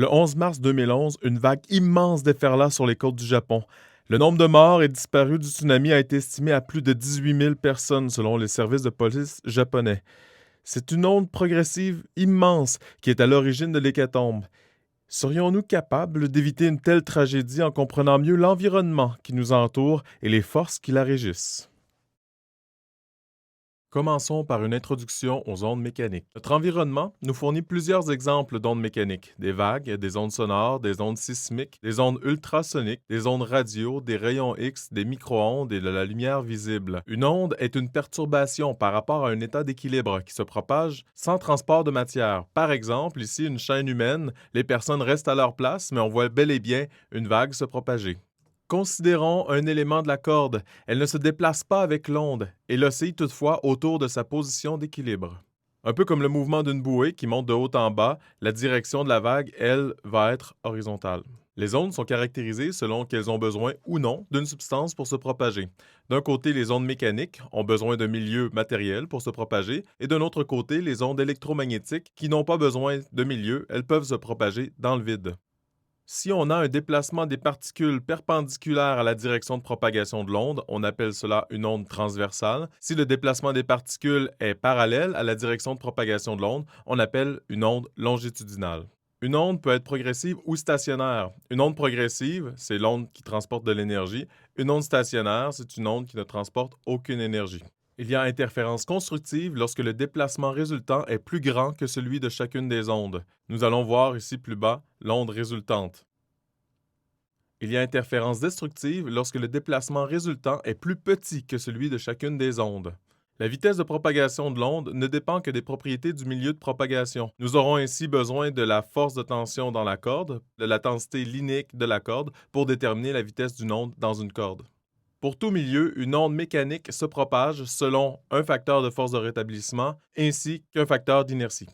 Le 11 mars 2011, une vague immense déferla sur les côtes du Japon. Le nombre de morts et disparus du tsunami a été estimé à plus de 18 000 personnes selon les services de police japonais. C'est une onde progressive immense qui est à l'origine de l'hécatombe. Serions-nous capables d'éviter une telle tragédie en comprenant mieux l'environnement qui nous entoure et les forces qui la régissent? Commençons par une introduction aux ondes mécaniques. Notre environnement nous fournit plusieurs exemples d'ondes mécaniques, des vagues, des ondes sonores, des ondes sismiques, des ondes ultrasoniques, des ondes radio, des rayons X, des micro-ondes et de la lumière visible. Une onde est une perturbation par rapport à un état d'équilibre qui se propage sans transport de matière. Par exemple, ici, une chaîne humaine, les personnes restent à leur place, mais on voit bel et bien une vague se propager. Considérons un élément de la corde. Elle ne se déplace pas avec l'onde. Elle oscille toutefois autour de sa position d'équilibre. Un peu comme le mouvement d'une bouée qui monte de haut en bas, la direction de la vague, elle, va être horizontale. Les ondes sont caractérisées selon qu'elles ont besoin ou non d'une substance pour se propager. D'un côté, les ondes mécaniques ont besoin d'un milieu matériel pour se propager, et d'un autre côté, les ondes électromagnétiques qui n'ont pas besoin de milieu, elles peuvent se propager dans le vide. Si on a un déplacement des particules perpendiculaire à la direction de propagation de l'onde, on appelle cela une onde transversale. Si le déplacement des particules est parallèle à la direction de propagation de l'onde, on appelle une onde longitudinale. Une onde peut être progressive ou stationnaire. Une onde progressive, c'est l'onde qui transporte de l'énergie. Une onde stationnaire, c'est une onde qui ne transporte aucune énergie. Il y a interférence constructive lorsque le déplacement résultant est plus grand que celui de chacune des ondes. Nous allons voir ici plus bas l'onde résultante. Il y a interférence destructive lorsque le déplacement résultant est plus petit que celui de chacune des ondes. La vitesse de propagation de l'onde ne dépend que des propriétés du milieu de propagation. Nous aurons ainsi besoin de la force de tension dans la corde, de la densité linéique de la corde pour déterminer la vitesse d'une onde dans une corde. Pour tout milieu, une onde mécanique se propage selon un facteur de force de rétablissement ainsi qu'un facteur d'inertie.